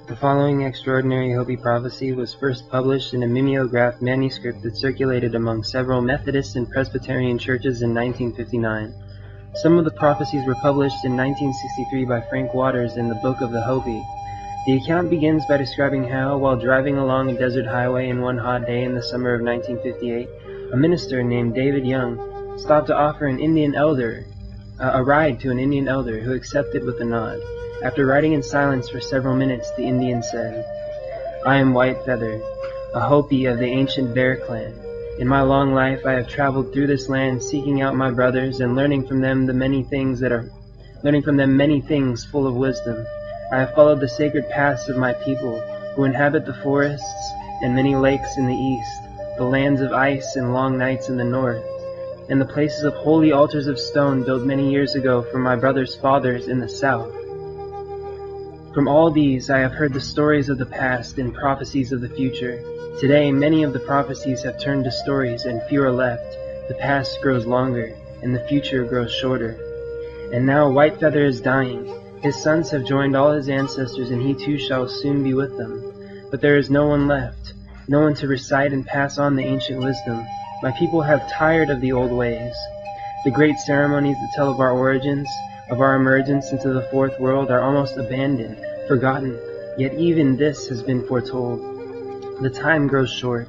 The following extraordinary Hopi prophecy was first published in a mimeographed manuscript that circulated among several Methodist and Presbyterian churches in 1959. Some of the prophecies were published in 1963 by Frank Waters in the Book of the Hopi. The account begins by describing how, while driving along a desert highway in one hot day in the summer of 1958, a minister named David Young stopped to offer an Indian elder a ride to an Indian elder, who accepted with a nod. After riding in silence for several minutes, the Indian said, "I am White Feather, a Hopi of the ancient Bear clan. In my long life I have traveled through this land seeking out my brothers and learning from them many things full of wisdom. I have followed the sacred paths of my people, who inhabit the forests and many lakes in the east, the lands of ice and long nights in the north, and the places of holy altars of stone built many years ago for my brothers' fathers in the south. From all these I have heard the stories of the past and prophecies of the future. Today many of the prophecies have turned to stories, and few are left. The past grows longer, and the future grows shorter. And now White Feather is dying. His sons have joined all his ancestors, and he too shall soon be with them. But there is no one left, no one to recite and pass on the ancient wisdom. My people have tired of the old ways. The great ceremonies that tell of our origins, of our emergence into the fourth world, are almost abandoned, forgotten, yet even this has been foretold. The time grows short.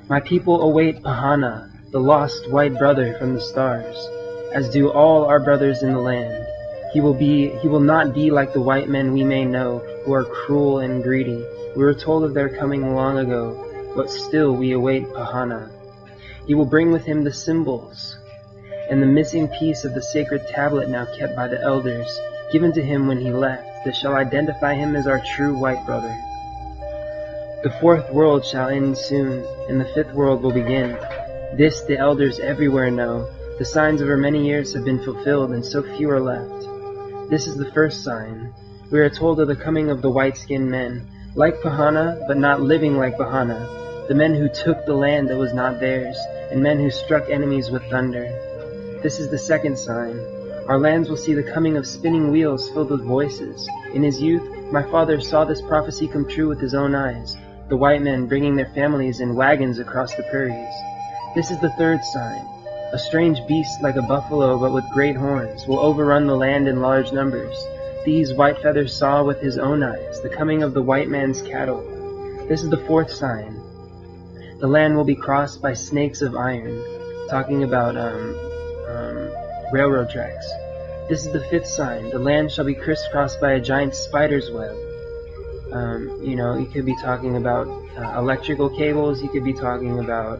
My people await Pahana, the lost white brother from the stars, as do all our brothers in the land. He will not be like the white men we may know, who are cruel and greedy. We were told of their coming long ago, but still we await Pahana. He will bring with him the symbols and the missing piece of the sacred tablet now kept by the elders, given to him when he left, that shall identify him as our true white brother. The fourth world shall end soon, and the fifth world will begin. This the elders everywhere know. The signs of our many years have been fulfilled, and so few are left. This is the first sign. We are told of the coming of the white-skinned men, like Pahana, but not living like Pahana, the men who took the land that was not theirs, and men who struck enemies with thunder. This is the second sign. Our lands will see the coming of spinning wheels filled with voices. In his youth, my father saw this prophecy come true with his own eyes, the white men bringing their families in wagons across the prairies. This is the third sign. A strange beast like a buffalo but with great horns will overrun the land in large numbers. These White Feather saw with his own eyes the coming of the white man's cattle. This is the fourth sign. The land will be crossed by snakes of iron, talking about railroad tracks. This is the fifth sign. The land shall be crisscrossed by a giant spider's web. You could be talking about electrical cables. You could be talking about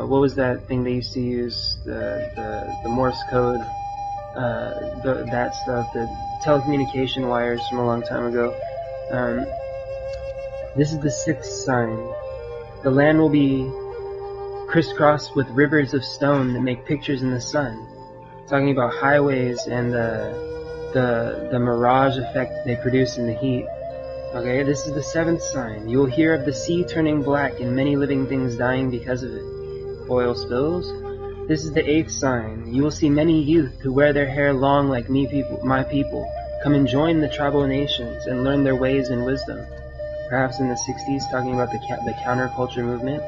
what was that thing they used to use, the Morse code, that stuff, the telecommunication wires from a long time ago. This is the sixth sign. The land will be crisscrossed with rivers of stone that make pictures in the sun, talking about highways and the mirage effect they produce in the heat. Okay, this is the seventh sign. You will hear of the sea turning black and many living things dying because of it. Oil spills. This is the eighth sign. You will see many youth who wear their hair long like my people, come and join the tribal nations and learn their ways and wisdom. Perhaps in the 60s, talking about the counterculture movement.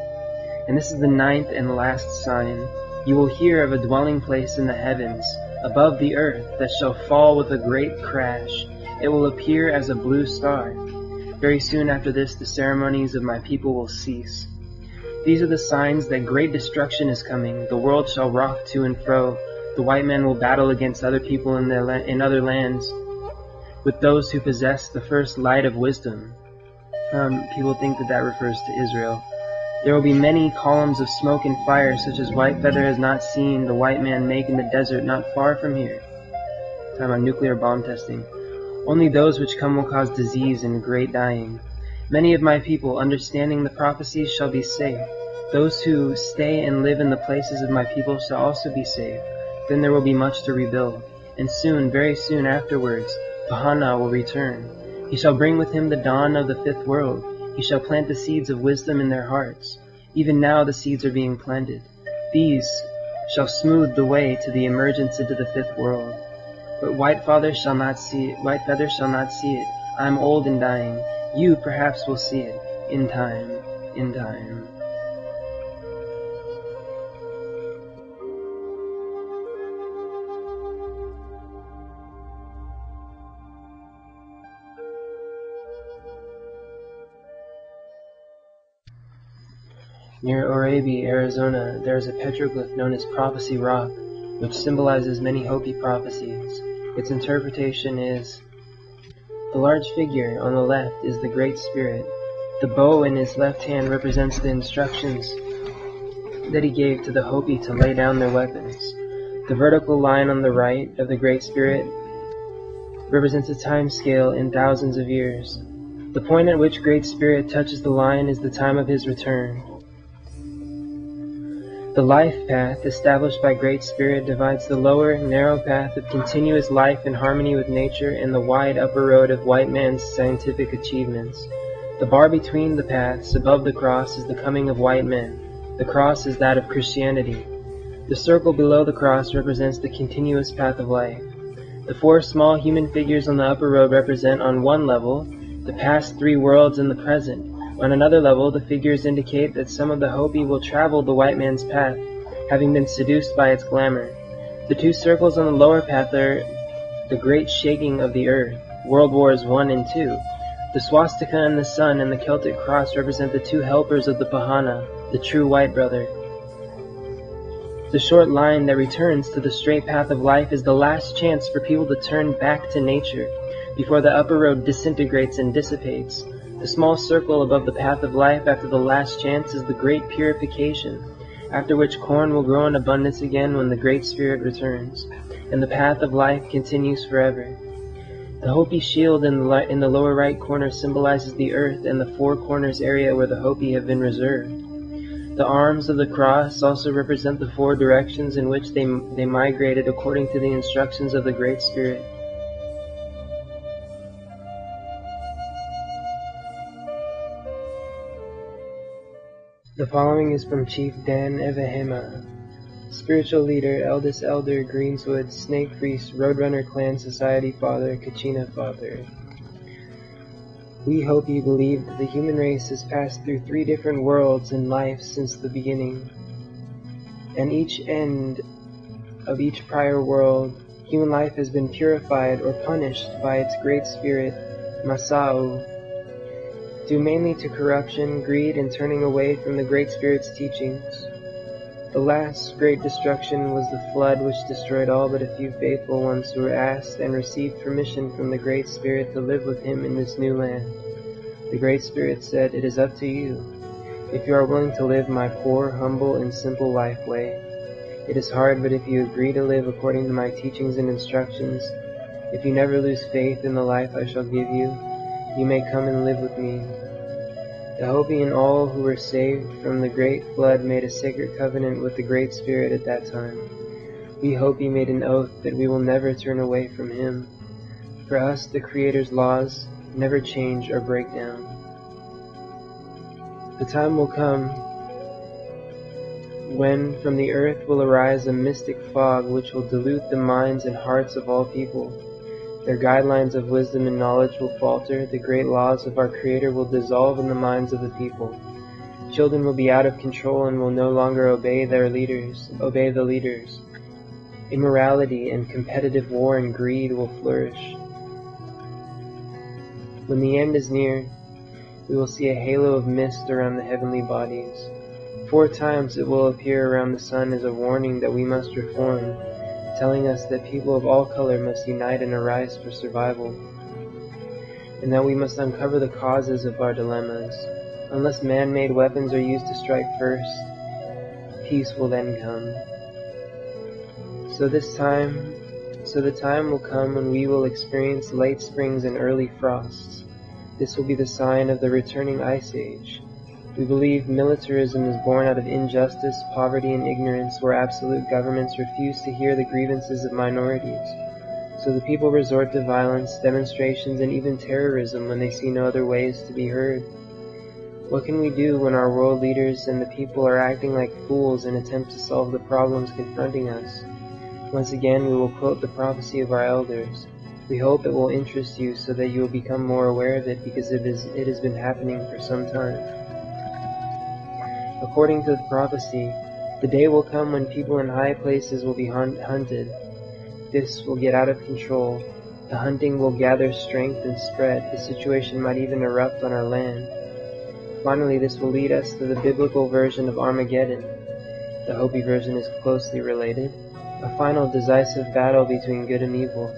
And this is the ninth and last sign. You will hear of a dwelling place in the heavens, above the earth, that shall fall with a great crash. It will appear as a blue star. Very soon after this, the ceremonies of my people will cease. These are the signs that great destruction is coming. The world shall rock to and fro. The white men will battle against other people in other lands, with those who possess the first light of wisdom. People think that refers to Israel. There will be many columns of smoke and fire, such as White Feather has not seen the white man make in the desert not far from here. Talking about nuclear bomb testing. Only those which come will cause disease and great dying. Many of my people, understanding the prophecies, shall be saved. Those who stay and live in the places of my people shall also be saved. Then there will be much to rebuild. And soon, very soon afterwards, Pahana will return. He shall bring with him the dawn of the fifth world. He shall plant the seeds of wisdom in their hearts. Even now the seeds are being planted. These shall smooth the way to the emergence into the fifth world. But White Feather shall not see it. I'm old and dying. You perhaps will see it. In time. In time. Near Oraibi, Arizona, there is a petroglyph known as Prophecy Rock, which symbolizes many Hopi prophecies. Its interpretation is: the large figure on the left is the Great Spirit. The bow in his left hand represents the instructions that he gave to the Hopi to lay down their weapons. The vertical line on the right of the Great Spirit represents a time scale in thousands of years. The point at which Great Spirit touches the line is the time of his return. The life path established by Great Spirit divides the lower, narrow path of continuous life in harmony with nature and the wide upper road of white man's scientific achievements. The bar between the paths above the cross is the coming of white men. The cross is that of Christianity. The circle below the cross represents the continuous path of life. The four small human figures on the upper road represent, on one level, the past three worlds and the present. On another level, the figures indicate that some of the Hopi will travel the white man's path, having been seduced by its glamour. The two circles on the lower path are the great shaking of the earth, World Wars I and II. The swastika and the sun and the Celtic cross represent the two helpers of the Pahana, the true white brother. The short line that returns to the straight path of life is the last chance for people to turn back to nature, before the upper road disintegrates and dissipates. The small circle above the path of life after the last chance is the great purification, after which corn will grow in abundance again when the Great Spirit returns, and the path of life continues forever. The Hopi shield in the lower right corner symbolizes the earth and the four corners area where the Hopi have been reserved. The arms of the cross also represent the four directions in which they migrated according to the instructions of the Great Spirit. The following is from Chief Dan Evehema, Spiritual Leader, Eldest Elder, Greenswood, Snake Priest, Roadrunner Clan Society Father, Kachina Father. We Hopi believe that the human race has passed through 3 different worlds in life since the beginning, and each end of each prior world, human life has been purified or punished by its Great Spirit, Masao, due mainly to corruption, greed, and turning away from the Great Spirit's teachings. The last great destruction was the flood, which destroyed all but a few faithful ones who were asked and received permission from the Great Spirit to live with him in this new land. The Great Spirit said, "It is up to you, if you are willing to live my poor, humble, and simple life way. It is hard, but if you agree to live according to my teachings and instructions, if you never lose faith in the life I shall give you, you may come and live with me." The Hopi and all who were saved from the great flood made a sacred covenant with the Great Spirit at that time. We Hopi made an oath that we will never turn away from him. For us, the Creator's laws never change or break down. The time will come when from the earth will arise a mystic fog which will dilute the minds and hearts of all people. Their guidelines of wisdom and knowledge will falter, the great laws of our Creator will dissolve in the minds of the people. Children will be out of control and will no longer obey the leaders. Immorality and competitive war and greed will flourish. When the end is near, we will see a halo of mist around the heavenly bodies. 4 times it will appear around the sun as a warning that we must reform, telling us that people of all color must unite and arise for survival, and that we must uncover the causes of our dilemmas. Unless man-made weapons are used to strike first, peace will then come. So the time will come when we will experience late springs and early frosts. This will be the sign of the returning ice age. We believe militarism is born out of injustice, poverty, and ignorance, where absolute governments refuse to hear the grievances of minorities. So the people resort to violence, demonstrations, and even terrorism when they see no other ways to be heard. What can we do when our world leaders and the people are acting like fools in attempt to solve the problems confronting us? Once again, we will quote the prophecy of our elders. We hope it will interest you so that you will become more aware of it, because it has been happening for some time. According to the prophecy, the day will come when people in high places will be hunted. This will get out of control. The hunting will gather strength and spread. The situation might even erupt on our land. Finally, this will lead us to the biblical version of Armageddon. The Hopi version is closely related. A final decisive battle between good and evil.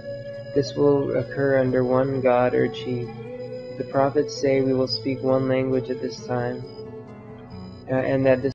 This will occur under one god or chief. The prophets say we will speak one language at this time, and that this